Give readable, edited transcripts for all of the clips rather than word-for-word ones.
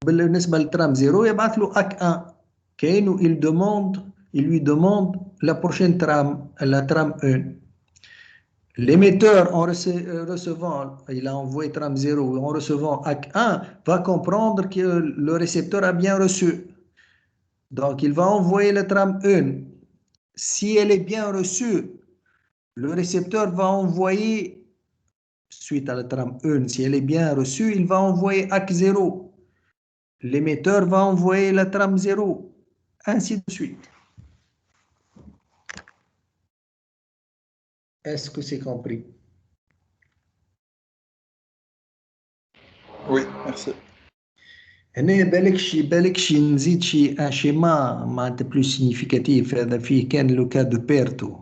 بالنسبة للترام 0 يبعث له أك 1 كأنه il lui demande la prochaine trame, la trame 1. L'émetteur, en recevant, il a envoyé trame 0, en recevant AC 1, va comprendre que le récepteur a bien reçu. Donc, il va envoyer la trame 1. Si elle est bien reçue, le récepteur va envoyer, suite à la trame 1, si elle est bien reçue, il va envoyer AC 0. L'émetteur va envoyer la trame 0, ainsi de suite. Est-ce que c'est compris? Oui, merci. هنا بالك شي نزيد شي ان شيما معناتها بلوس سينيفيكاتيف. هذا فيه كان لو كا دو بيرتو،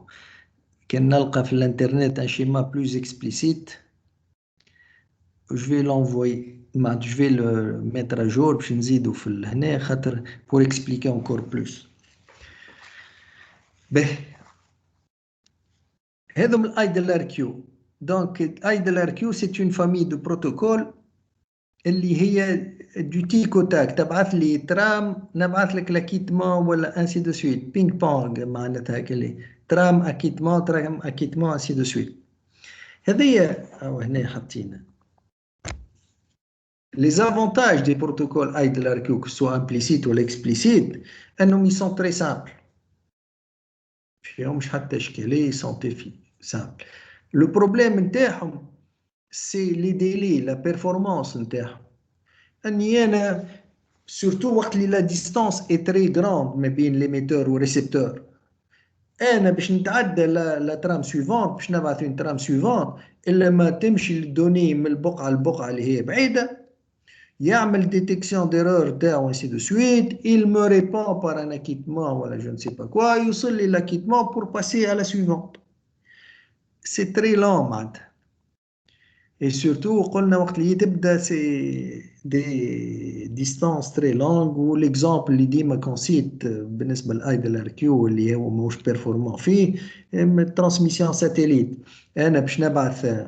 كان نلقى في الانترنت ان شيما بلوس اكسبليسيت. جو في لونفوي معناتها جو في لو ميتر ا جور باش نزيدو في هنا خاطر بور اكسبليكي انكور بلوس. باهي هذم الاي دي ار كيو. دونك الاي دي ار كيو سي اون فامي دو بروتوكول اللي هي دو تيك وتاك، تبعث لي ترام نبعث لك لاكيتمون ولا انسي دو سويت، بينج بونج معناتها هكا، ترام اكيتمون ترام اكيتمون انسي دو سويت. هذه او هنا حاطين لي زافونتاج دي بروتوكول اي دي ار كيو كو سوا امبليسيت ولا اكسبليسيت انهم يسون تري سامبل، فيهمش حتى اشكاليه، سونتيفي سامبل. لو بروبليم نتاعهم سي لي ديلي، لا بيرفورمانس نتاعهم، اني انا surtout وقت اللي لا ديستانس اي تري غراند ما بين ليميتور وريسبتور، انا باش نتعدى لا ترام سويفونت، باش نبعث اون ترام سويفونت، الا ما تمشي الدوني من البقعه للبقعه اللي هي بعيده، يعمل ديتيكسيون ديرور تاعو انسي دو سويت، il me répond par un acquittement ولا جو نسي با كوا، يوصل لي لاكيتمون بور باسي على سويفونت. سي تري لون معناتها. Et surtout, قلنا وقت اللي تبدا سي دي ديستانس تري لونغ، والاكزامبل اللي ديما كونسيت بالنسبه للاي دي ار كيو اللي هو موش بيرفورمون فيه الترانسميسيون ساتيليت. انا باش نبعث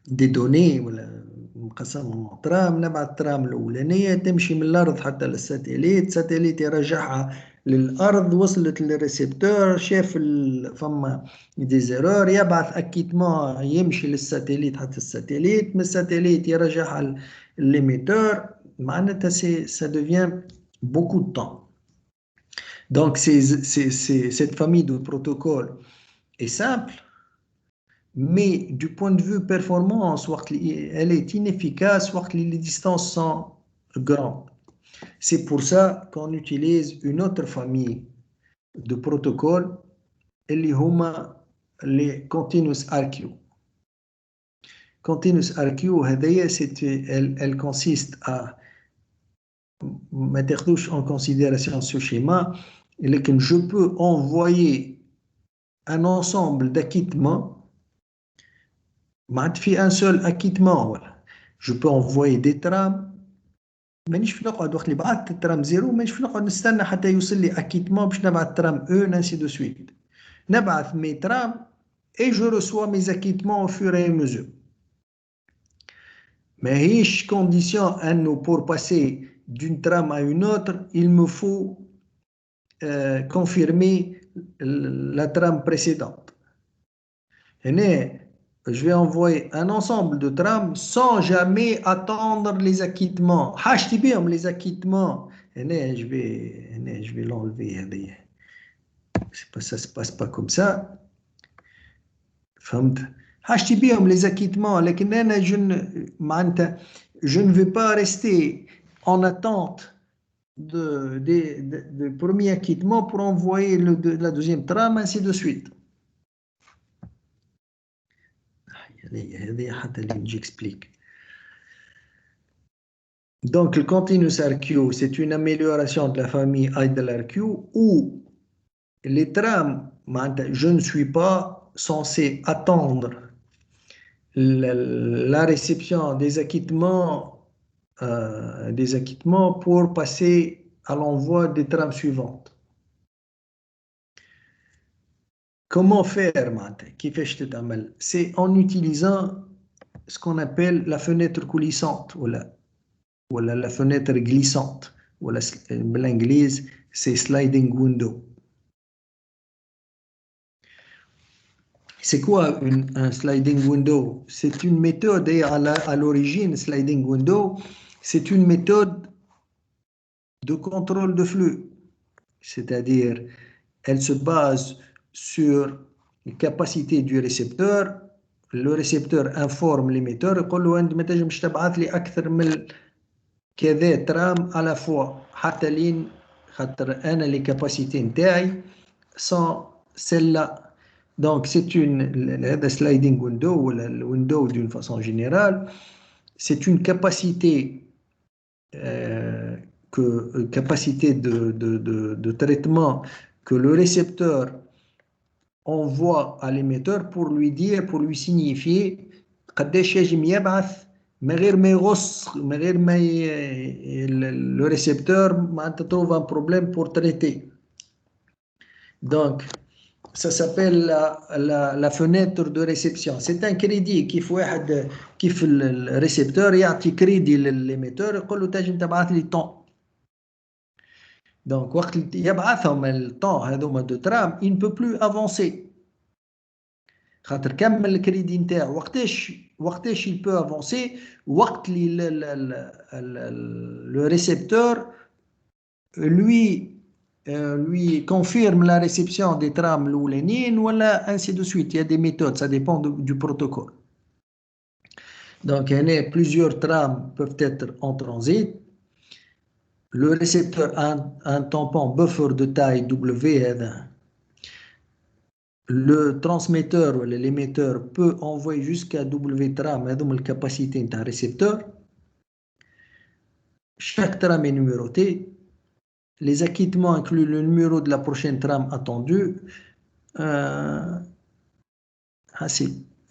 دي دوني ولا مقسم ترام، نبعث ترام الاولانيه تمشي من الارض حتى للساتيليت، ساتيليت يرجعها للارض، وصلت للريسبتور شاف فما دي زيرور، يبعث اكيتمون يمشي للساتيليت حتى الساتيليت، من الساتيليت يرجعها لليميتور، معناتها سا devient beaucoup de temps. Donc cette famille de protocoles est simple, mais du point de vue performance elle est inefficace quand les distances sont grandes. C'est pour ça qu'on utilise une autre famille de protocoles اللي هما les continuous RQ. Continuous RQ هذايا elle consiste à ما تاخدوش en considération ce schéma، لكن je peux envoyer un ensemble d'acquittements معناتها في un seul acquittement. ولا je peux envoyer des trames، مانيش في نقعد وقت اللي بعثت الترام زيرو مانيش في نقعد نستنى حتى يوصل لي اكيتمون باش نبعث ترام 1 ainsi de suite. نبعث مي ترام et je reçois mes acquittements au fur et à mesure. ماهيش condition انه pour passer d'une trame à une autre il me faut confirmer la trame précédente. هنا je vais envoyer un ensemble de trames sans jamais attendre les acquittements. حاجتي بهم les acquittements. هنا je vais l'enlever. Ça se passe pas comme ça. فهمت؟ حاجتي بهم les acquittements، لكن أنا je ne vais pas rester en attente de premier acquittement pour envoyer la deuxième trame, ainsi de suite. J'explique. Donc, le continuous RQ, c'est une amélioration de la famille IDLRQ où les trames, je ne suis pas censé attendre la réception des acquittements pour passer à l'envoi des trames suivantes. Comment faire, c'est en utilisant ce qu'on appelle la fenêtre coulissante. Voilà la fenêtre glissante. Voilà, l'anglais, c'est sliding window. C'est quoi un sliding window? C'est une méthode, et à l'origine, sliding window, c'est une méthode de contrôle de flux. C'est-à-dire, elle se base sur les capacités du récepteur. Le récepteur informe l'émetteur يقول له انت ما تنجمش تبعث لي اكثر من كذا ترام à la fois حتى لين خاطر انا les capacités نتاعي sont celles-là. Donc c'est هذا sliding window ولا le window d'une façon générale, c'est une capacité capacité de traitement que le récepteur envoie à l'émetteur pour lui dire, pour lui signifier قداش يجم يبعث من غير ما يغص من غير ما le récepteur معناتها trouve un problème pour traiter. Donc ça s'appelle la fenêtre de réception. C'est un crédit كيف واحد كيف الريسبتور يعطي كريدي للإيميتور يقول له تنجم تبعث لي طون. Donc وقت يبعثهم الطون هذوما دو ترام il ne peut plus avancer. خاطر كمل الكريدي نتاعو وقتاش il peut avancer وقت اللي le récepteur lui confirme la réception des trams l'oulénine ou ainsi de suite. Il y a des méthodes, ça dépend du protocole. Donc, plusieurs trams peuvent être en transit. Le récepteur a un tampon buffer de taille W. Le transmetteur ou l'émetteur peut envoyer jusqu'à W tram, donc la capacité d'un récepteur. Chaque tram est numéroté. Les acquittements incluent le numéro de la prochaine trame attendue.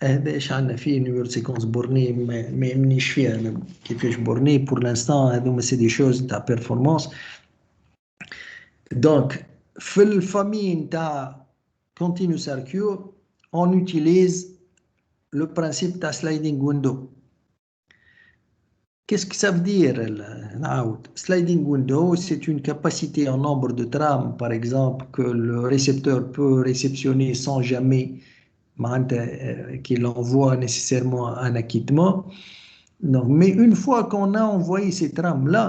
هذا ايش عندنا فيه numéro de séquence bornée ما يهمنيش فيها أنا كيفاش bornée pour l'instant هذوما c'est des choses تاع performance. Donc في الفامille نتاع continuous RQ on utilise le principe de sliding window. Qu'est-ce que ça veut dire? Sliding window, c'est une capacité en nombre de trames, par exemple, que le récepteur peut réceptionner sans jamais qu'il envoie nécessairement un acquittement. Donc, mais une fois qu'on a envoyé ces trames-là,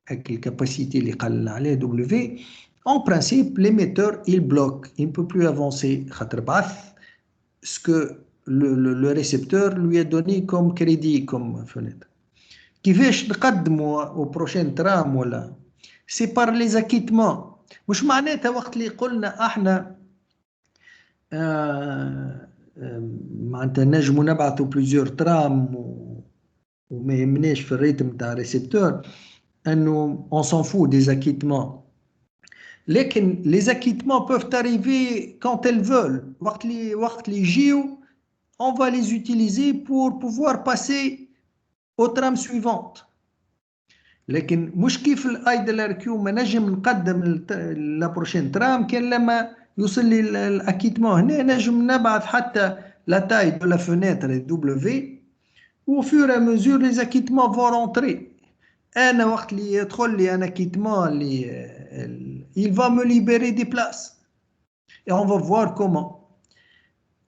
avec les capacités les W, en principe, l'émetteur, il bloque, il ne peut plus avancer. Ce que le récepteur lui a donné comme crédit, comme fenêtre. كيفاش نقدموا au prochain tram ولا سي بار لي زاكيتمون. مش معناتها وقت اللي قلنا احنا معناتها نجموا نبعثوا بليزيور ترام وما يهمناش في الريتم تاع الريسبتور انه on s'en fout des acquittements. لكن les acquittements peuvent arriver quand elles veulent. وقت اللي يجيو on va les utiliser pour pouvoir passer aux trames suivantes. لكن مش كيف الايدل ار كيو ما نجم نقدم لا بروشين ترام كان لما يوصل لي الاكيتمون هنا نجم نبعث حتى لا تاي دو لا فونيتر دبليو و فور ا مزور لي زاكيتمون فون رونتري. انا وقت اللي يدخل لي ان اكيتمون اللي il va me libérer des places et on va voir comment.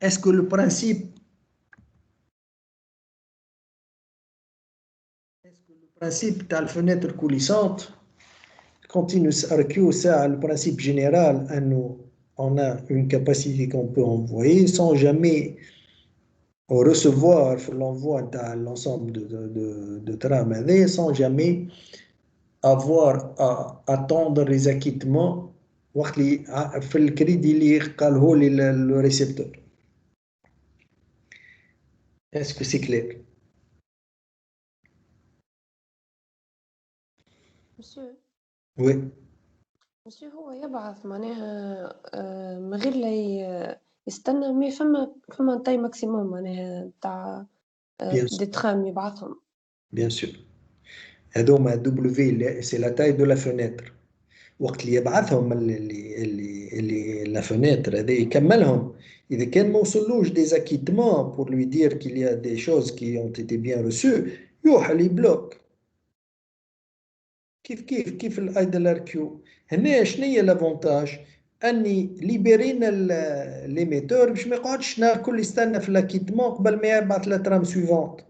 Est-ce que le principe de la fenêtre coulissante, continuous RQ, ça, le principe général, on a une capacité qu'on peut envoyer sans jamais recevoir l'envoi de l'ensemble de trames, sans jamais avoir à attendre les acquittements في الكريدي اللي قاله لي le récepteur. Est-ce que c'est clair? مسيو Oui. مسيو هو يبعث معناها من غير لا يستنى مي فما تاي ماكسيموم معناها تاع دي ترام يبعثهم. Bien sûr. هذوما W c'est la taille de la fenêtre. وقت اللي يبعثهم اللي la fenêtre هذا يكملهم. إذا كان ما وصلوش des acquittements pour lui dire qu'il y a des choses qui ont été bien reçues يروح لي bloque. كيف الايدل ار كيو. هنا شنو هي لافونتاج؟ اني ليبرينا ليميتور باش ما يقعدش نهار كل يستنى في لاكيتمون قبل ما يبعث لا ترام سويفونت.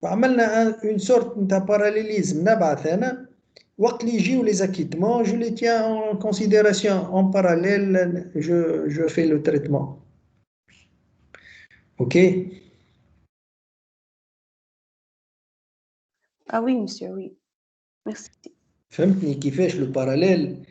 وعملنا اون سورت نتاع باراليليزم. نبعث انا وقت اللي يجيو لي زاكيتمون جو لي تيان اون كونسيديراسيون اون باراليل، جو في لو تريتمون. اوكي. Ah oui, monsieur, oui. Merci. فهمتني كيفاش لو باراليل؟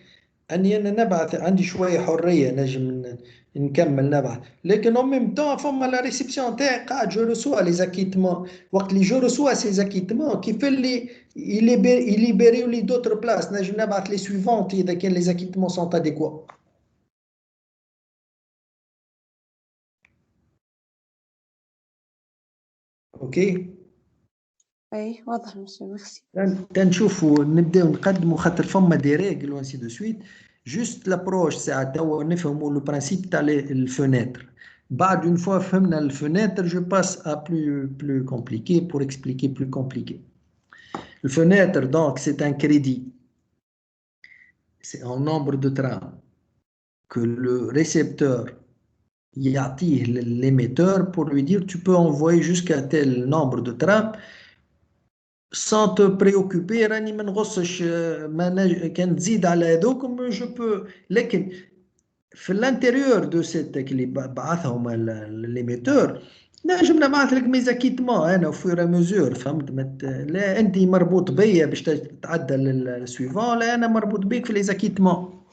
اني انا نبعث عندي شويه حريه، نجم نكمل نبعث، لكن ان ميم طون فما لا ريسبسيون تاعي قاعد جو ريسوا لي زاكيتمون. وقت اللي جو ريسوا سي زاكيتمون كيف اللي يليبريو لي دوتر بلاس، نجم نبعث لي سويفونت اذا كان لي زاكيتمون سون اديكوا. اوكي. اي واضح monsieur, merci. تنشوفوا نبداو نقدموا خاطر فما دي ريغل وانسي دو سويت. جوست لابروش ساعه توا نفهموا لو برانسيب تاع الفونيتر. بعد اون فوا فهمنا الفونيتر جو باس ا بلو كومبليكي pour expliquer plus compliqué. Le fenêtre donc c'est un crédit, c'est un nombre de trams que le récepteur يعطيه l'émetteur pour lui dire tu peux envoyer jusqu'à tel nombre de trams sans te préoccuper. راني ما نغصش كان تزيد على هذوكم جو بو. لكن في الانتيريور دو سيتك اللي بعثهم ليميتور نجم نبعث لك ميزاكيتمون انا فور ميزور. فهمت؟ لا انت مربوط بيا باش تتعدى للسويفون، لا انا مربوط بيك في ليزاكيتمون.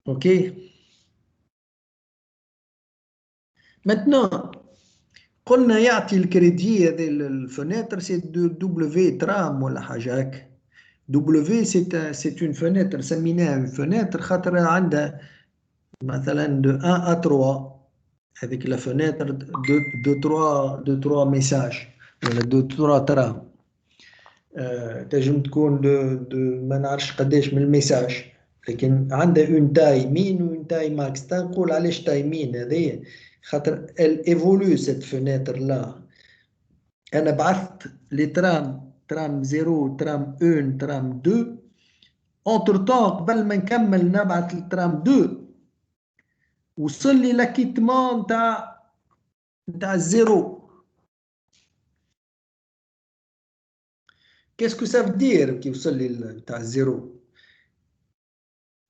اوكي. maintenant قلنا يعطي الكريدي هذا الفونيتر سي دبليو ترام ولا حاجه هكا. دبليو سي اون فونيتر، سميناها فونيتر خاطر عندها مثلا دو 1 à 3. هذيك لا فونيتر دو 3 ميساج ولا دو 3 ترام. تنجم تكون دو ما نعرفش قداش من الميساج، لكن عندها اون تاي مين وون تاي ماكس. تنقول علاش تاي مين هذه؟ خاطر ال ايفولو سيت فونيتر لا. انا بعثت لي ترام 0 ترام 1 ترام 2. اونتر طون قبل ما نكمل نبعث الترام 2 وصل لي لاكيتمون نتاع الزيرو. كيسكو ساف دير كي وصل لي نتاع الزيرو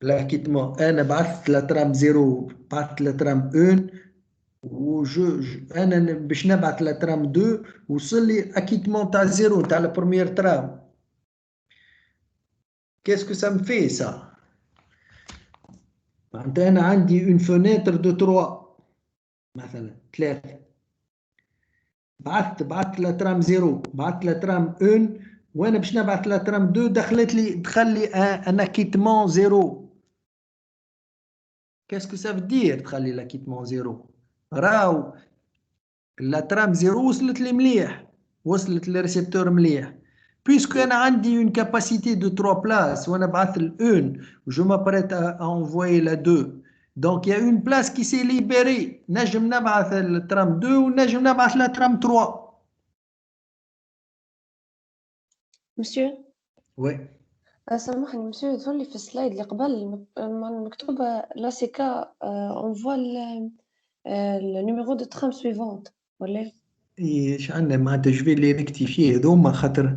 لاكيتمون؟ انا بعثت لترام 0 بعثت لترام 1 انا باش نبعث لترام 2 وصل لي اكيتمون تاع الزيرو تاع البروميير ترام. كيسكو سا مفي سا؟ معناتها انا عندي اون فونيتر دو 3 مثلا 3. بعثت لترام 0 بعثت لترام 1 وانا باش نبعث لترام 2 دخل لي ان اكيتمون 0. كاسكو ساف دير تخلي لاكيتمون 0؟ راو لترام 0 وصلت لي مليح، وصلت للريسبتور مليح. بيسكو انا عندي اون كاباسيتي دو 3 بلاس وانا بعث ال 1 وجو مابريت ا انفوي لا 2، دونك يا اون بلاس كي سي ليبري. نجم نبعث الترام 2 ونجم نبعث لا ترام 3. monsieur وي سامحني مسيو، يظهر لي في السلايد اللي قبل مكتوبة لا سي كا اونفوا النيميرو دو ترام سويفونت ولا؟ ايش عندنا معناتها جو في لي ريكتيفي هذوما خاطر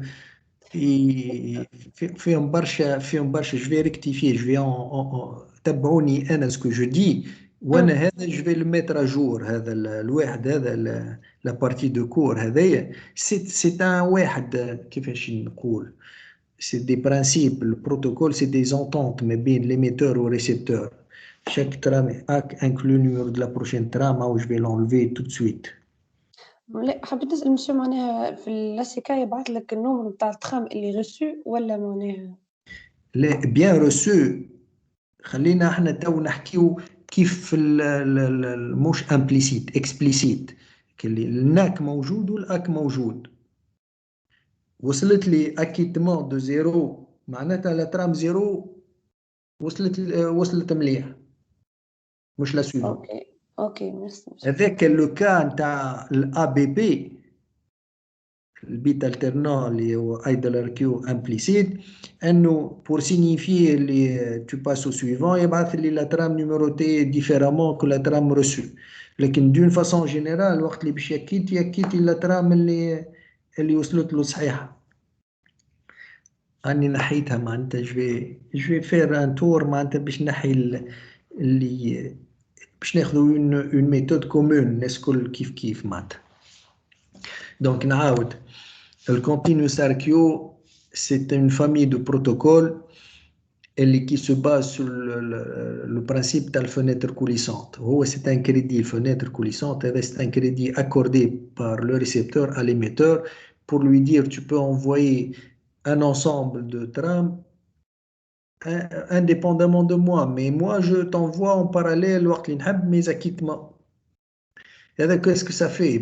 فيهم برشا جو في ريكتيفي جو في تبعوني انا سكو جو دي. وانا هذا جو في لو ميتر اجور هذا الواحد هذا لا بارتي دو كور هذايا سي ان واحد كيفاش نقول سي دي برانسيب. البروتوكول سي دي زونتونت ما بين ليميتور و ريسبتور. chaque trame inclut le numéro de la prochaine trame ou je vais l'enlever tout de suite. لا حبيت نسأل مسيو معناها في اللاسيكا يبعث لك النومر نتاع الترام اللي ريسو ولا معناها؟ لا بيان روسو. خلينا احنا تو نحكيو كيف مش امبليسيت اكسبليسيت. اللي الناك موجود والاك موجود. وصلت لي اكيتمون دو 0 معناتها لا ترام 0 وصلت مليح، مش لا سويفون. اوكي ميرسي. هذاك لو كان تاع الا بي بي le bit alternant اللي هو idler queue implicite انه pour signifier اللي tu passes au suivant يبعث لي la trame numérotée différemment que la trame reçue. لكن d'une façon générale وقت اللي باش يكيت la trame اللي وصلت له صحيحة. أني نحيتها معناتها je vais faire un tour معناتها باش نحي اللي باش ناخذوا une méthode commune الناس كل كيف معناتها. Donc نعاود le continuous RQ c'est une famille de protocoles qui se base sur le principe de la fenêtre coulissante. C'est un crédit fenêtre coulissante, c'est un crédit accordé par le récepteur à l'émetteur pour lui dire tu peux envoyer un ensemble de trames indépendamment de moi, mais moi je t'envoie en parallèle mes acquittements. Qu'est-ce que ça fait?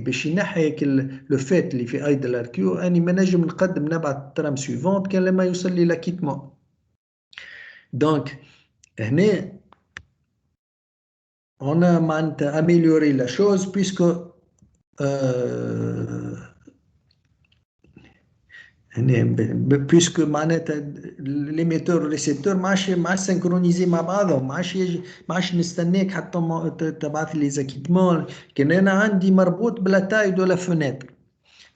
Le fait اللي في ايد الاركيو اني ما نجم نقدم نبعث الترام سويفونت كان لما يوصل لي لاكيتمون. دونك هنا on a معناتها amélioré la chose puisque puisque معناتها l'émetteur والريسبتور ما عادش سينكرونيزي مع بعضهم، ما عادش نستناك حتى تبعث لي زاكيتمون كان انا عندي مربوط بلا تاي دو لا فenêtre.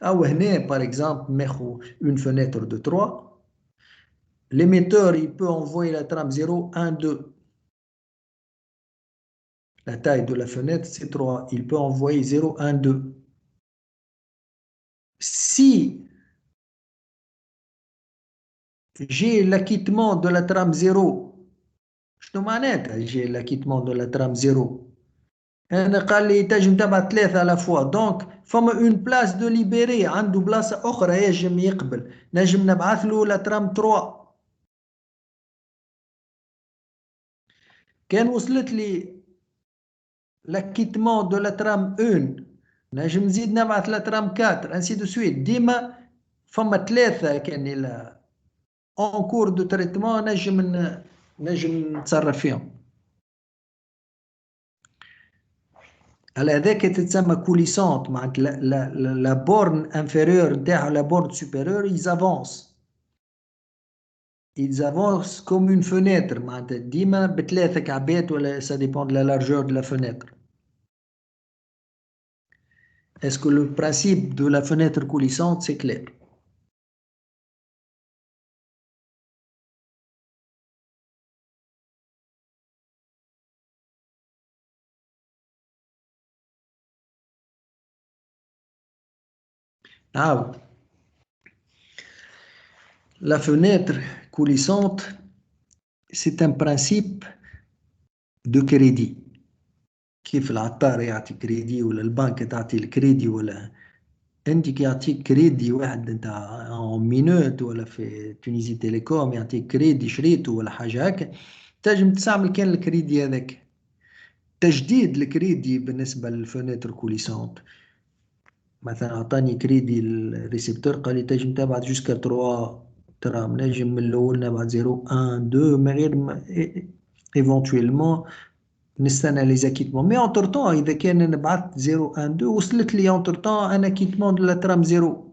او هنا par exemple ناخذ une fenêtre de 3 l'émetteur il peut envoyer la trame 0 1 2. La taille de la fenêtre c'est 3, il peut envoyer 0 1 2. Si j'ai l'acquittement de la trame 0 شنو معناتها j'ai l'acquittement de la trame 0 انا قال لي تنجم تبعث 3 على فوا دونك فما اون بلاس دو ليبيري عنده بلاصه اخرى ينجم يقبل نجم نبعث له لا ترام 3 كان وصلت لي l'acquittement de la trame 1 نجم نزيد نبعث لا ترام 4 ainsi de suite ديما فما 3 كان الى en cours de traitement نجم نتصرف فيهم. على هذاك تتسمى كوليسونت معناتها لا بورن انفيريور نتاعها لا بورن سوبيريور ils avancent comme une fenêtre معناتها ديما بثلاثة كعبات ولا ça dépend de la largeur de la fenêtre. Est-ce que le principe de la fenêtre coulissante c'est clair? Ah, la fenêtre coulissante, c'est un principe de crédit. كيف العطار يعطي كريدي ولا البنك تعطي الكريدي ولا انت كي يعطيك كريدي واحد نتاع مينوت ولا في تونيزي تيليكوم يعطيك كريدي شريته ولا حاجه هكا تنجم تستعمل كان الكريدي هذاك. تجديد الكريدي بالنسبه للفونيتر كوليسونت مثلا اعطاني كريدي الريسبتور قال لي تنجم تبعت جوسكا 3 ترام نجم من الاول نبعت 0 1 2 من غير ايفونتويلمون نستنى لي زاكيتمون مي اونتر طون اذا كان انا بعثت 0 1 2 وصلت لي اونتر طون انا كيتمون دو لا ترام 0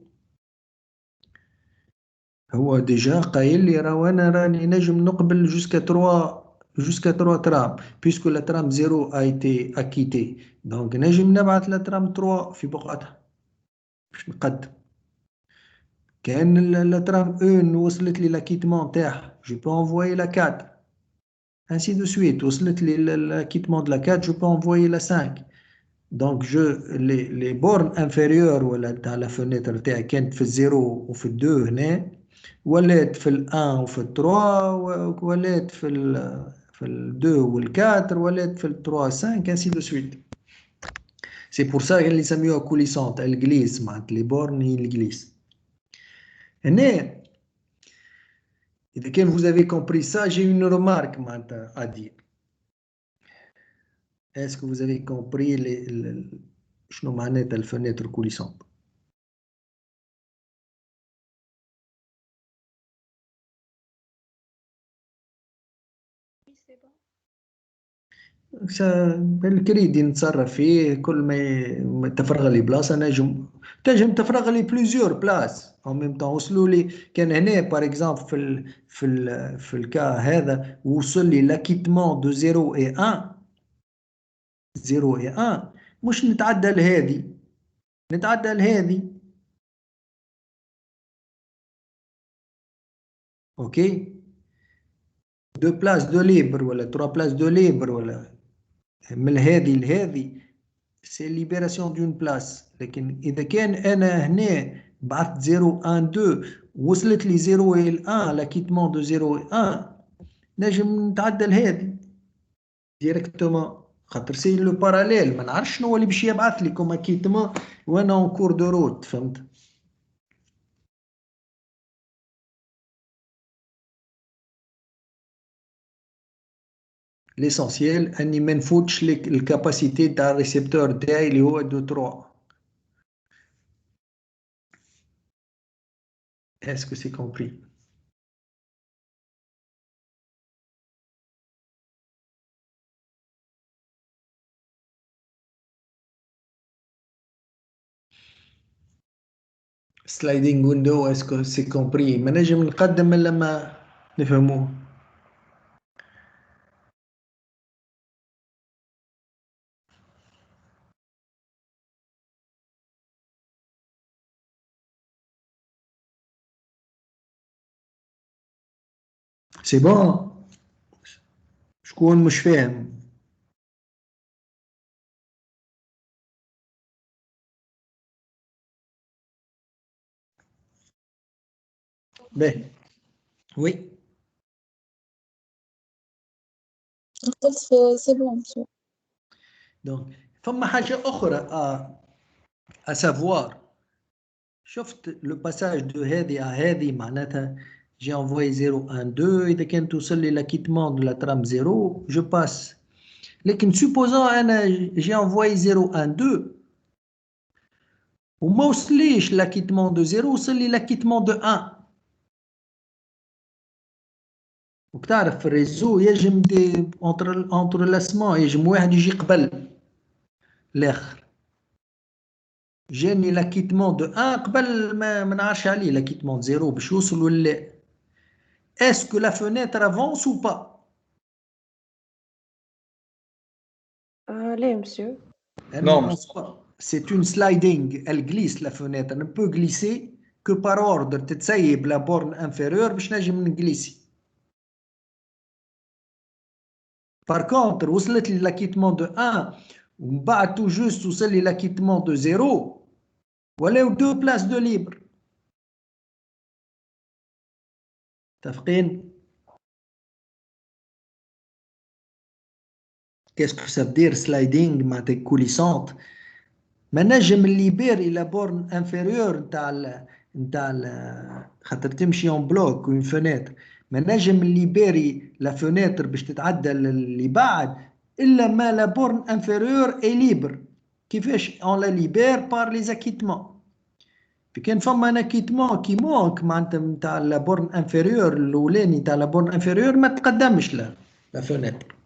هو ديجا قايل لي راني نجم نقبل جوسكا 3 ترام بيسكو لا ترام 0 a été acquitté دونك نجم نبعث لا ترام 3 في بقعتها باش نقدم. كان لا ترام 1 وصلت لي لاكيتمون تاعها جو بو انفويي لا 4 ainsi de suite وصلت لي l'acquittement de la 4 je peux envoyer la 5. donc les bornes inférieures ولا تاع la fenêtre تاعي كانت في الزيرو وفي الدو هنا ولات في الان وفي التروا ولات في الدو والكاتر ولات في التروا 5 ainsi de suite. c'est pour ça اللي يسميوها كوليسونت الجليس معناتها لي بورن الجليس. هنا إذا كان vous avez compris ça, j'ai une remarque maintenant à dire. Est-ce que vous avez compris شنو معناتها الفenêtre coulissante? Oui, c'est bon. الكريدي نتصرف فيه كل ما تفرغ لي بلاصه تنجم تفرغ لي بليزيور بلاص او ميم طون. وصلوا لي كان هنا باغ اكزومبل في الكا هذا وصل لي لاكيتمون دو 0 اي 1، 0 اي 1 مش نتعدى لهذه، نتعدى لهذه. اوكي، دو بلاس دو ليبر ولا تروا بلاس دو ليبر ولا من هذه لهذه، سي ليبراسيون دون بلاس. لكن اذا كان انا هنا بعثت 0 1 2 وصلت لي 0 الى 1 لاكيتمون دو 0 الى 1، نجم نتعدل هذه ديريكتومون، خاطر سي لو باراليل ما نعرفش شنو هو اللي باش يبعث لي كوم اكيتمون وانا اون كور دو روت. فهمت؟ ليسونسيال اني ما نفوتش الكاباسيتي تاع الريسبتور تاعي اللي هو دو 3. اسكو سي كومبري؟ سلايدينغ ويندو اسكو سي كومبري؟ ما نجم نقدم الا ما نفهموه. سي بون. شكون مش فاهم؟ باهي. وي. قلت سي بون مسيو. دونك فما حاجة أخرى أسافوار. شفت لو باساج دو هذه هذه معناتها جي انفوي 0 1 2، إذا كان توصل لي لاكيتمون دو لا ترام 0 جو باس. لكن سوبوزون أنا جي انفوي 0 1 2 وما وصليش لاكيتمون دو 0، وصل لي لاكيتمون دو 1. وكتعرف في الريزو يجم دي اونتر لاسمون، يجم واحد يجي قبل الاخر. جاني لاكيتمون دو 1 قبل ما نعرفش عليه لاكيتمون 0 باش يوصل ولا لا. اسكو لا فونيتر افونس او با؟ ليه مسيو؟ Elle Non, n'avance pas. C'est une sliding. Elle glisse la fenêtre. Elle ne peut glisser que par ordre. تتسيب la borne inférieure باش نجم نجليسي. Par contre وصلت لي لاكيتمون دو 1 ومن بعد تو جوست وصل لي لاكيتمون دو 0 ولاو دو بلاس دو ليبر. متفقين؟ كاسكو سا بدير سلايدينغ معناتها كوليسونت. ما نجم الليبيري لا بورن انفيريور نتاع خاطر تمشي اون بلوك وين فونيتر. ما نجم الليبيري لا فونيتر باش تتعدى اللي بعد الا ما لا بورن انفيريور اي ليبر. كيفاش اون لا ليبير بار لي زاكيتمون؟ كان فما ان اكيتمون كي مونك معناتها نتاع لا بورن انفيريور الاولاني نتاع لا بورن انفيريور ما تقدمش لا فونيتر.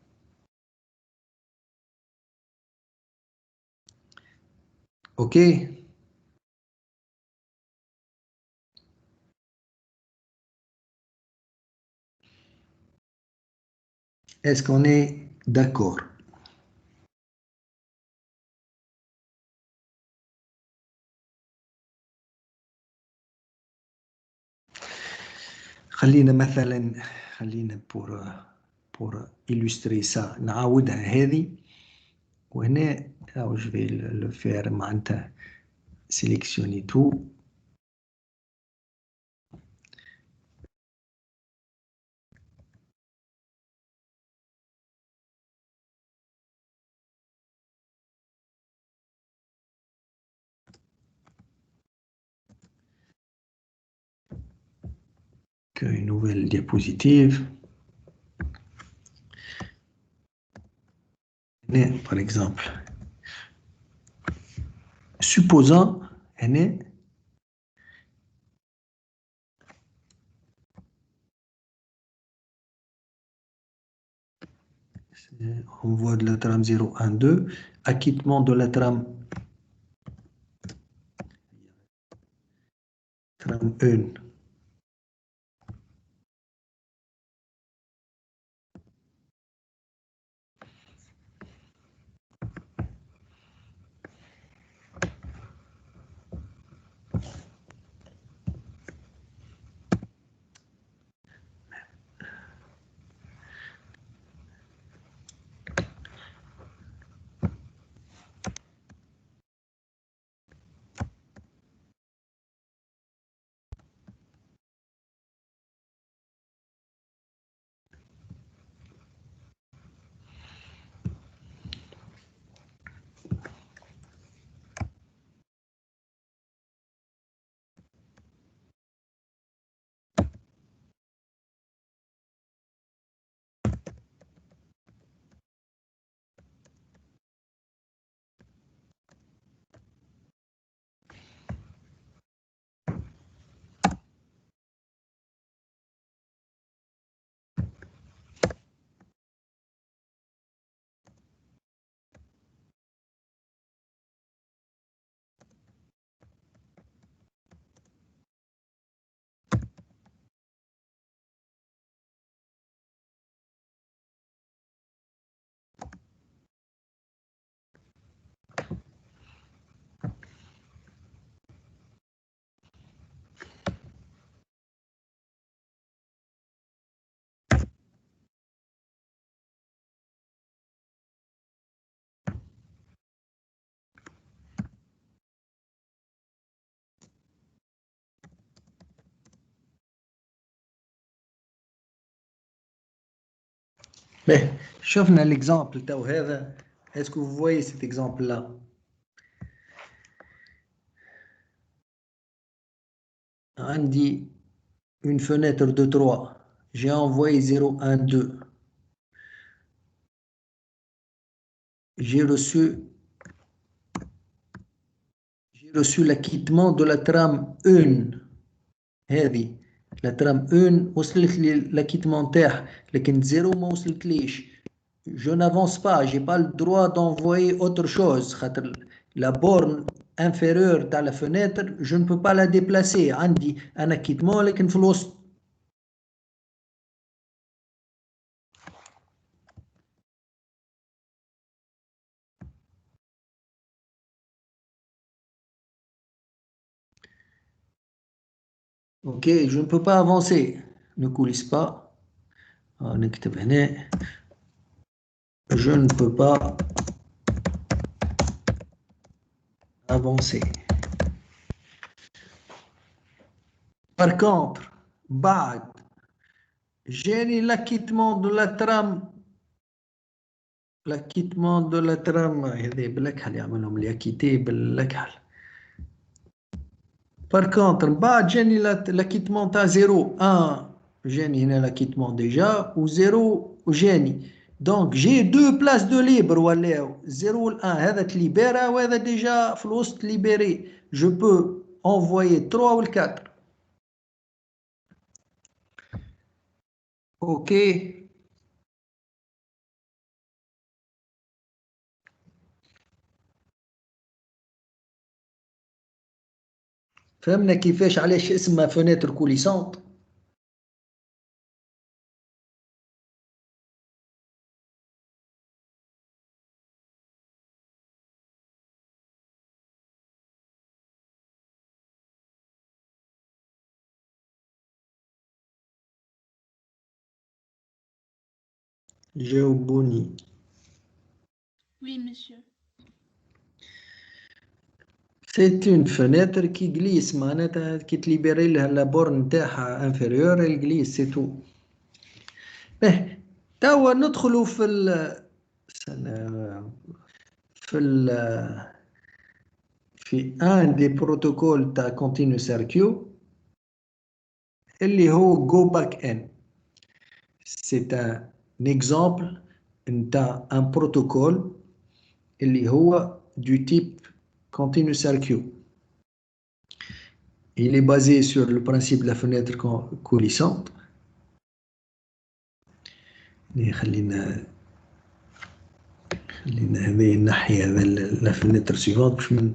اوكي. Est-ce qu'on est d'accord؟ خلينا مثلا، خلينا بور illustrer ça نعاودها هذه. وهنا أو je vais le faire معناتها sélectionner tout. Une nouvelle diapositive. هنا par exemple supposons هنا Envoi de la trame 0, 1, 2. Acquittement de la trame 1. Mais, شوفنا l'exemple تاو هذا. Est-ce que vous voyez cet exemple-là? عندي une fenêtre de 3. J'ai envoyé 0, 1, 2. J'ai reçu l'acquittement de la trame 1. هذه la trame 1 وصلت لي l'acquittement تاعها، لكن 0 ما وصلتليش. Je n'avance pas, j'ai pas le droit d'envoyer autre chose. La borne inférieure de la fenêtre, je ne peux pas la déplacer. عندي un acquittement لكن في الوسط. Ok, je ne peux pas avancer. Ne coulisse pas. نكتب هنا. Je ne peux pas avancer. Par contre, بعد j'ai l'acquittement de la trame. L'acquittement de la trame هذه بالأكحل يعملهم لي acquitté بالأكحل. Par contre, بعد جاني l'acquittement تاع 0 1 جاني هنا l'acquittement déjà و 0 جاني. Donc j'ai deux places de libre ولاو 0 و 1 هذا تليبيرا وهذا déjà في الوسط libéré. Je peux envoyer 3 و 4. Ok. فهمنا كيفاش علاش اسمها فenêtre coulissante. جاوبوني. Oui, monsieur. C'est une fenêtre qui glisse معناتها كي تليبري لها لابورن نتاعها انفيريور الجليس سي تو. به توا ندخلوا في ان دي بروتوكول تاع كونتينيو سيركيو اللي هو جو باك ان. سي ان اكزامبل نتاع ان بروتوكول اللي هو du type continu circuit. Il est basé sur le principe de la fenêtre coulissante. خلينا خلينا هذه الناحية هذا لا فينيتر سيفونت باش من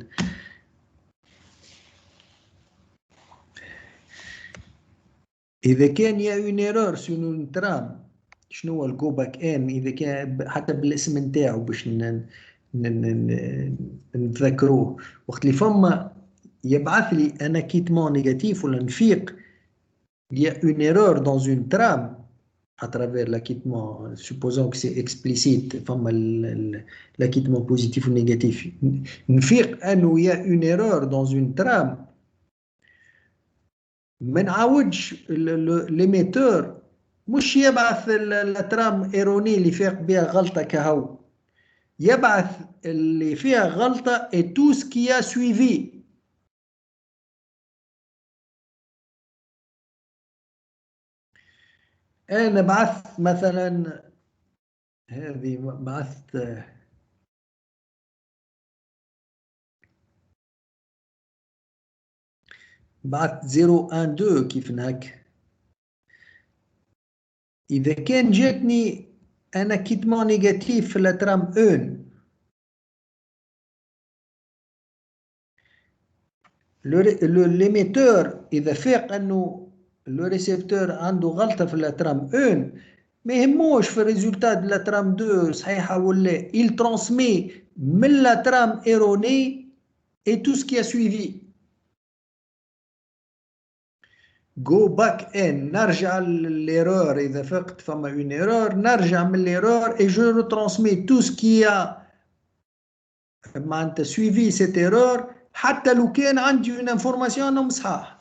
إذا كان يا اون ايرور سو اون ترام شنو هو الجو باك ان إذا كان حتى بالاسم نتاعو باش نتذكروه وقت اللي فما يبعث لي انا كيتمون نيجاتيف ولا نفيق il y a une erreur dans une trame à travers l'acquittement, supposons que c'est explicite, l'acquittement positif ou négatif. نفيق أنه il y a une erreur dans une trame. ما نعاودش l'émetteur مش يبعث الترام ايروني اللي فيق بها غلطة كهو، يبعث اللي فيها غلطة et tout ce qui a suivi. أنا بعثت مثلا هذه بعثت بعثت 0 1 2 كيف هكا. إذا كان جاتني أنا كيتمون نيجاتيف في الترام 1 l'émetteur إذا فاق أنه لو ريسيبتور عنده غلطة في الترام 1 ما يهموش في الريزولتا دو لا ترام 2 صحيحة ولا il transmet من لا ترام ايروني et tout ce qui a suivi. go back in نرجع للإيرور إذا فقت فما une erreur نرجع من الإيرور et je retransmets tout ce qui a معناتها suivi cette erreur حتى لو كان عندي une information أنه صحاح.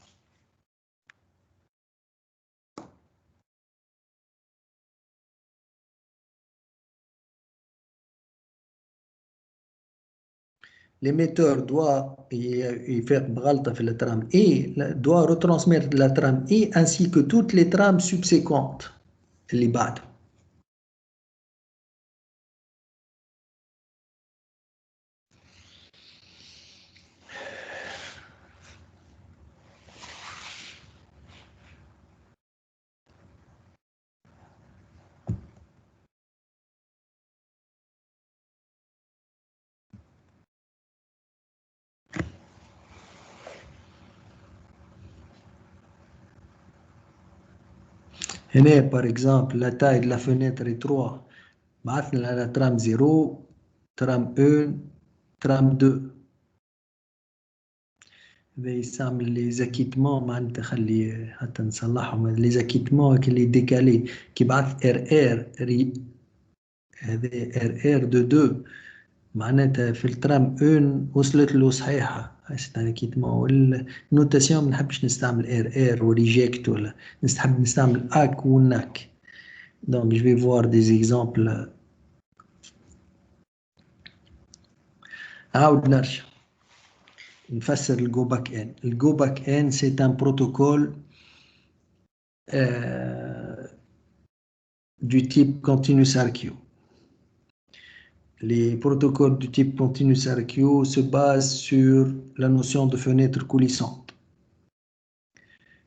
L'émetteur doit faire بغلطة في la trame E, doit retransmettre la trame E ainsi que toutes les trames subséquentes اللي بعده. هنا par exemple la taille de la fenêtre est 3 بعثنا لها ترام 0 ترام 1 ترام 2 هذا يستعمل لي زاكيتمون معناتها خلي حتى نصلحهم لي زاكيتمون اللي ديكالي كي بعث ار هذا ار دو 2 معناتها في الترام 1 وصلت له صحيحة زاكيتمون والنوتاسيون ما نحبش نستعمل ار وريجيكت ولا نحب نستعمل اك وناك. Donc je vais voir des exemples. عاود نرجع نفسر الجو باك ان. الجو باك ان c'est un protocole du type continuous RQ. Les protocoles du type continuous RQ se basent sur la notion de fenêtre coulissante.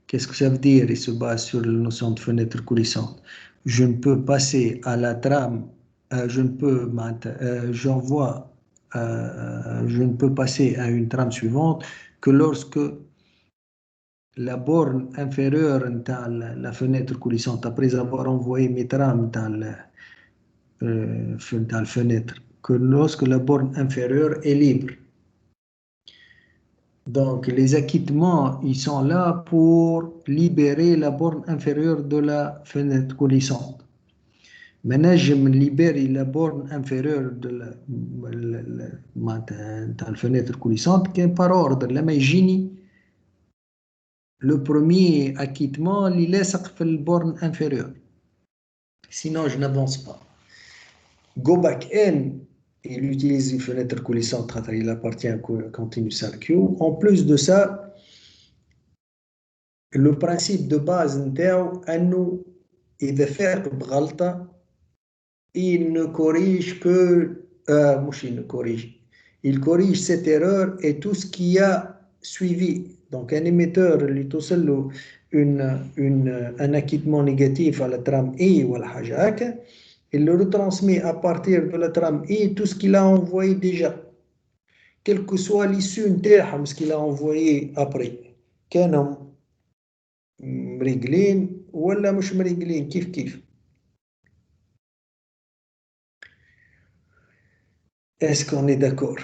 Qu'est-ce que ça veut dire? Il se base sur la notion de fenêtre coulissante. Je ne peux passer à la trame, je ne peux passer à une trame suivante que lorsque la borne inférieure de la fenêtre coulissante, après avoir envoyé mes trames dans la fenêtre, que lorsque la borne inférieure est libre. Donc les acquittements, ils sont là pour libérer la borne inférieure de la fenêtre coulissante. Maintenant, je me libère la borne inférieure de la fenêtre coulissante qui est par ordre. Là, le premier acquittement, il laisse la borne inférieure. Sinon, je n'avance pas. Go back in, il utilise une fenêtre coulissante, il appartient à continuous RQ. En plus de ça, le principe de base انه اذا فاق بغلطه il ne corrige que il corrige cette erreur et tout ce qui a suivi. Donc un émetteur اللي توصل له un acquittement négatif à la trame E ولا حاجه هكا il le retransmet à partir de la trame I tout ce qu'il a envoyé déjà, quelle que soit l'issue de ce qu'il a envoyé après. كانوا مريقلين ولا مش مريقلين كيف. Est-ce qu'on est d'accord?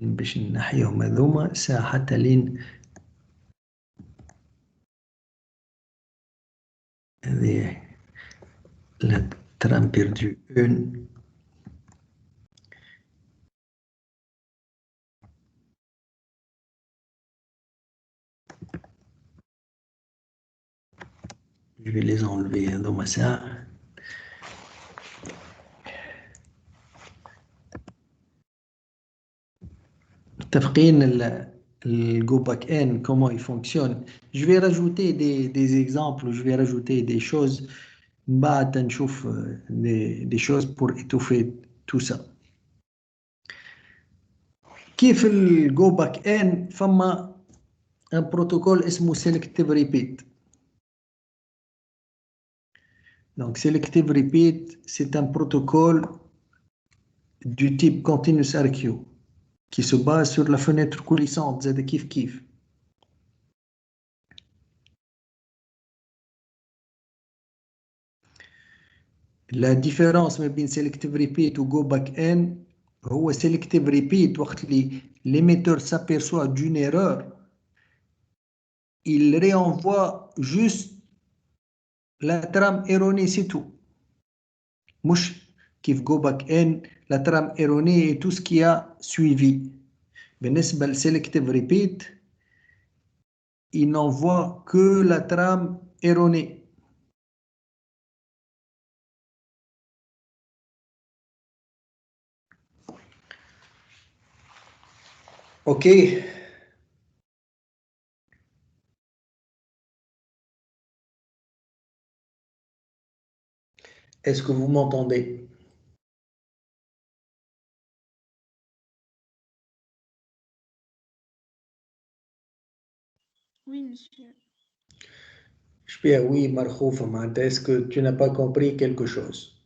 باش نحيهم هذوما ساعة حتى لين هذه la trame perdue 1. Je vais les enlever هذوما ساعة. متفقين le Go Back N, comment il fonctionne. Je vais rajouter des exemples, je vais rajouter des choses, des choses pour étouffer tout ça. كيف le Go Back N فما un protocole اسمه Selective Repeat. Donc Selective Repeat, c'est un protocole du type Continuous RQ qui se base sur la fenêtre coulissante de kif. La différence entre Selective Repeat ou Go Back N, هو Selective Repeat وقت اللي l'émetteur s'aperçoit d'une erreur, il réenvoie juste la trame erronée, c'est tout. مش كيف Go Back N, la trame erronée et tout ce qui a suivi. بالنسبة ل Selective Repeat, il n'envoie que la trame erronée. OK. Est-ce que vous m'entendez? Oui, monsieur. Oui, Markhouf, est-ce que tu n'as pas compris quelque chose?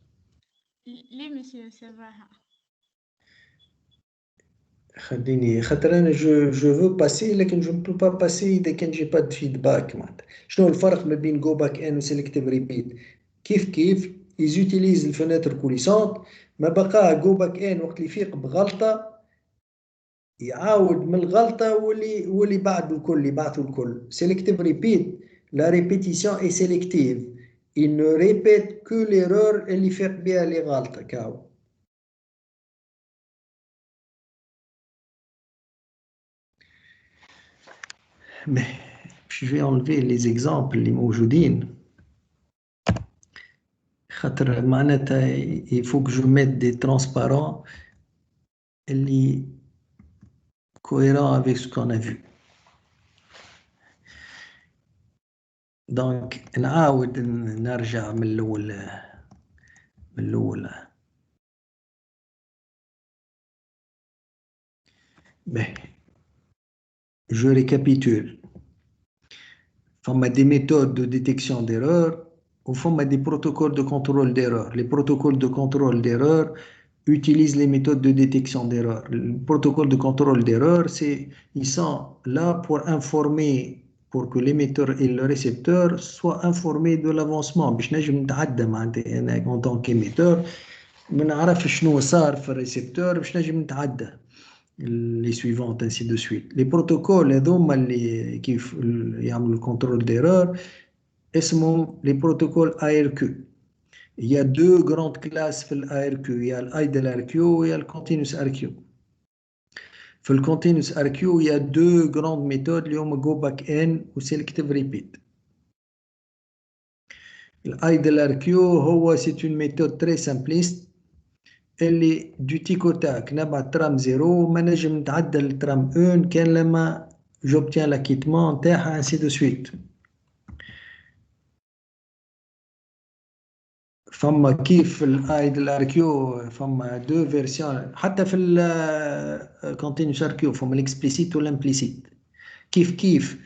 Oui, monsieur, ça va. Je veux passer, mais je ne peux pas passer dès que je n'ai pas de feedback. شنو الفرق ما بين Go Back N و Selective Repeat؟ كيف ils utilisent الفenêtre coulissante، ما بقى Go Back N وقت اللي يفيق بغلطة يعاود من الغلطة واللي بعده الكل يبعثوا الكل. Selective Repeat، la répétition est sélective. Il ne répète que l'erreur اللي يفيق بها اللي غلطة كاو. Mais je vais enlever les exemples les موجودين. Il faut que je mette des transparents cohérents avec ce qu'on a vu. Donc نعاود نرجع من الأول. Je récapitule. On a des méthodes de détection d'erreurs, au fond, on a des protocoles de contrôle d'erreurs. Les protocoles de contrôle d'erreurs utilisent les méthodes de détection d'erreurs. Le protocole de contrôle d'erreurs, ils sont là pour informer, pour que l'émetteur et le récepteur soient informés de l'avancement. En tant qu'émetteur, je نعرف شنو صار في الريسبتور باش نجم نتعدى les suivantes, ainsi de suite. Les protocoles qui يعملوا le contrôle d'erreur, اسمهم les protocoles ARQ. Il y a deux grandes classes في ARQ. Il y a l'idle RQ et il y a le continuous RQ. في le continuous RQ, il y a deux grandes méthodes, اللي هما Go Back N ou Selective Repeat. L'idle RQ هو c'est une méthode très simpliste اللي du tic au tac نبعت ترام 0 وما نجم نتعدى الترام 1 كان لما j'obtiens l'acquittement نتاعها ainsi de suite. فما كيف الايدل ار كيو فما دو فيرسيون حتى في الكونتينوس ار كيو فما الاكسبليسيت والامبليسيت كيف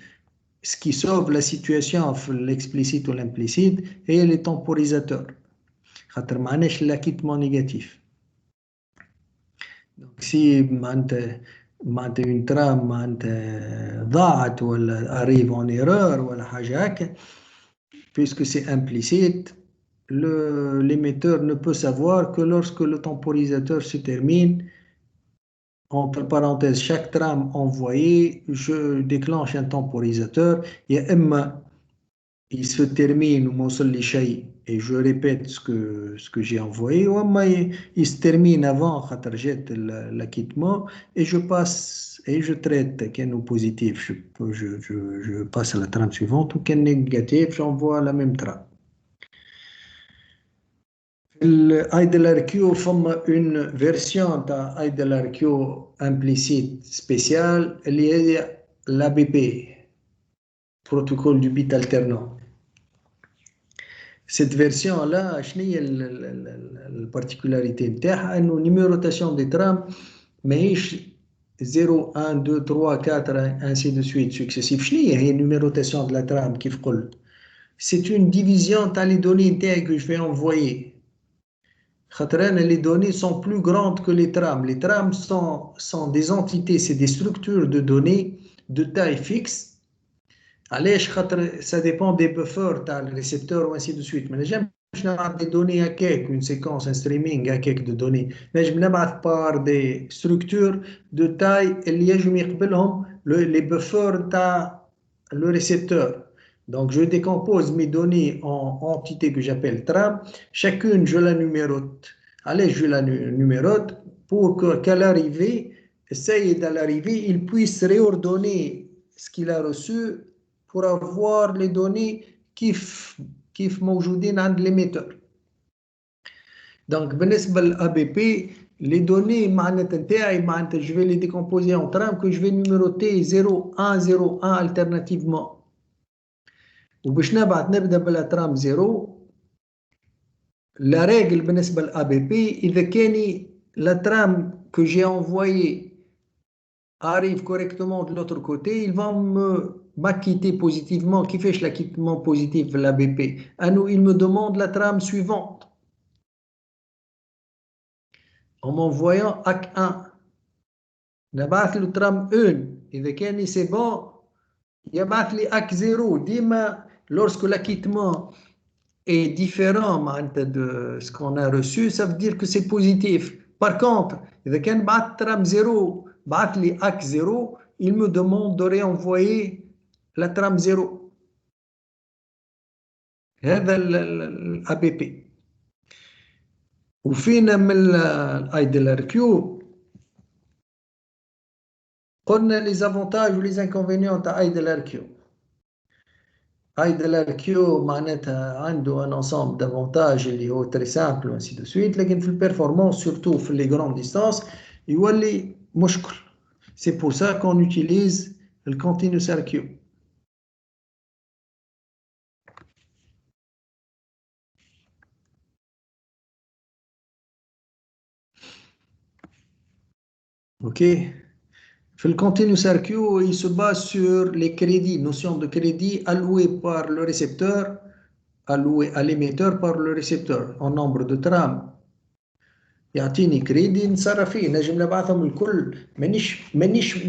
ce qui sauve la situation في l'explicite ou l'implicite هي les temporisateurs خاطر معناش l'acquittement négatif. Donc si معناتها une trame معناتها ضاعت ولا arrive en erreur ولا حاجة هكا puisque c'est implicite l'émetteur ne peut savoir que lorsque le temporisateur se termine. Entre parenthèses, chaque trame envoyée, je déclenche un temporisateur. Il se termine ou et je répète ce que j'ai envoyé. Ou il se termine avant l'acquittement et je passe et je traite qu'un est positif, je passe à la trame suivante ou qu'un est négatif, j'envoie la même trame. l'IDLRQ فما une version تاع IDLRQ implicite spéciale اللي هي l'ABP protocole du bit alternant. Cette version là شنو هي البارتيكولاريتي نتاعها انه numérotation des trames ماهيش 0 1 2 3 4 ainsi de suite successif. شنو هي numérotation de la trame كيف قلت؟ C'est une division تاع les données نتاعي que je vais envoyer. Les données sont plus grandes que les trames. Les trames sont des entités, c'est des structures de données de taille fixe. Ça dépend des buffers, le récepteur ou ainsi de suite. Mais j'aime des données à quelque, une séquence, un streaming à quelque de données. Mais je me par des structures de taille les buffers le récepteur. Donc, je décompose mes données en entités que j'appelle trames. Chacune, je la numérote. Allez, je la numérote pour qu'à l'arrivée, il puisse réordonner ce qu'il a reçu pour avoir les données كيف موجودين عند l'émetteur. Donc, بالنسبة للABP, les données je vais les décomposer en trames que je vais numéroter 0, 1, 0, 1 alternativement. وباش نبدا بلا ترام 0 la règle بالنسبة للABP إذا كان la trame que j'ai envoyée arrive correctement de l'autre côté, il va m'acquitter positivement. Qui fait l'acquittement positif de l'ABP? Il me demande la trame suivante. En m'envoyant AC 1. نبعث له trame 1. إذا كان c'est bon, يبعث لي AC 0. ديما lorsque l'acquittement est différent de ce qu'on a reçu, ça veut dire que c'est positif. Par contre, إذا كان بعث trame 0, بعث لي AC 0, il me demande de réenvoyer la trame 0. هذا l'ABP. وفينا من l'IDLRQ قلنا les avantages ou les inconvénients de IDLRQ. IDLRQ معناتها عنده un ensemble d'avantages اللي هو très simple ainsi de suite, لكن في البرفورمانس surtout في les grandes distances يولي مشكل. C'est pour ça qu'on utilise le continuous RQ. Ok. Le continuous RQ, il se base sur les crédits, notion de crédit alloué par le récepteur, alloué à l'émetteur par le récepteur en nombre de trames. يعطيني كريدي نتصرف فيه نجم نبعثهم الكل مانيش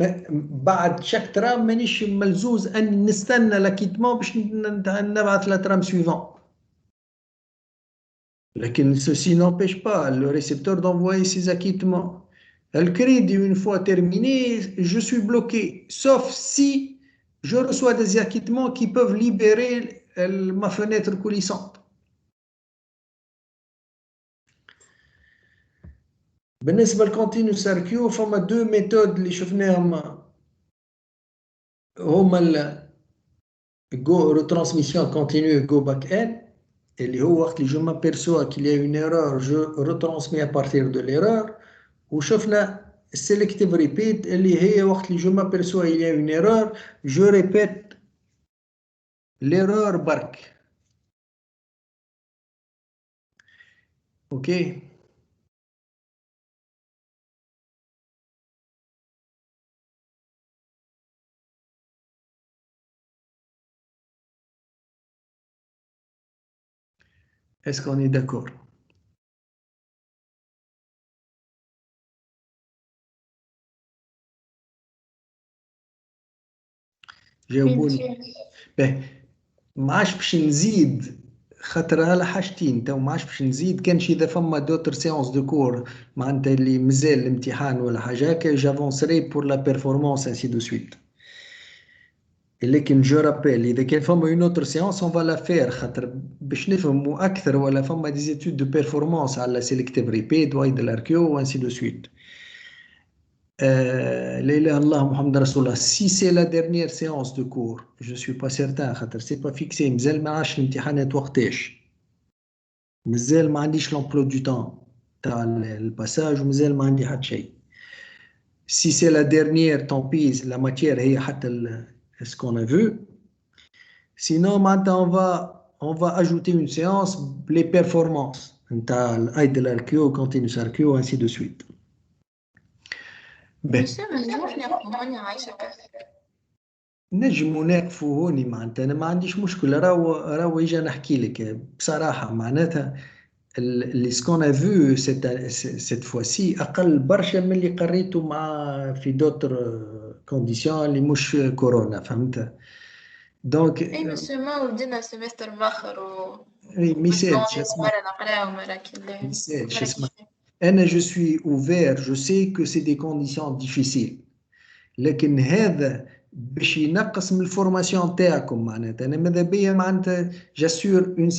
بعد شاك ترام مانيش ملزوز ان نستنى لاكيتمون باش نبعث لا ترام سويفون. لكن ceci n'empêche pas le récepteur d'envoyer ses acquittements. Le crédit, une fois terminé, je suis bloqué, sauf si je reçois des acquittements qui peuvent libérer ma fenêtre coulissante. بالنسبة للcontinuous RQ فما deux méthodes اللي شفناهم هما go retransmission continue et go back n. اللي هو وقت اللي je m'aperçois qu'il y a une erreur, je retransmets à partir de l'erreur. وشفنا selective repeat اللي هي وقت اللي je m'aperçois il y a une erreur, je répète l'erreur برك. Ok. Est-ce qu'on est d'accord? Oui, جاوبوني. monsieur. باهي ما عادش باش نزيد خاطر على حاجتين تو ما عادش باش نزيد كانش اذا فما دوتر سيونس دو كور معناتها اللي مازال الامتحان ولا حاجه هكا جافونسري بور لا بيرفورمانس انسي دو سويت. لكن جو رابيل اذا كان فما اون اوتر سيونس اون فا فير خاطر باش نفهموا اكثر ولا فما دي زيتود دو بيرفورمانس على سيلكتيف ريبيد وايد الاركيو وانسي دو سويت. لا اله الا الله محمد رسول الله. Si c'est la dernière séance de cours, je suis pas certain خاطر c'est pas fixé مازال ما عادش الامتحانات وقتاش. مازال ما عنديش l'emploi du temps تاع الباساج ومازال ما عندي حتى شيء. Si c'est la dernière tant pis la matière هي حتى ce qu'on a vu. Sinon maintenant on va ajouter une séance les performances نتاع الايدل اركيو continuous اركيو ainsi de suite. Monsieur, ما نجموش ناخدو هوني عايشك. نجموا ناقفوا هوني معناتها انا ما عنديش مشكله راهو اجا نحكي لك بصراحه معناتها اللي سكون فيو سيت فوسي اقل برشا من اللي قريته مع في دوتر كونديسيون اللي مش كورونا فهمت دونك اي monsieur ما ودينا سمستر ماخر و مثال شو اسمه مرة نقرا ومرة كي مثال شو مرة اسمه كيف. انا جو سوي اوفير جو سي كو سي دي كونديسيون ديفيسيل لكن هذا باش ينقص من الفورماسيون تاعكم معناتها انا ماذا بيا معناتها جاسور اون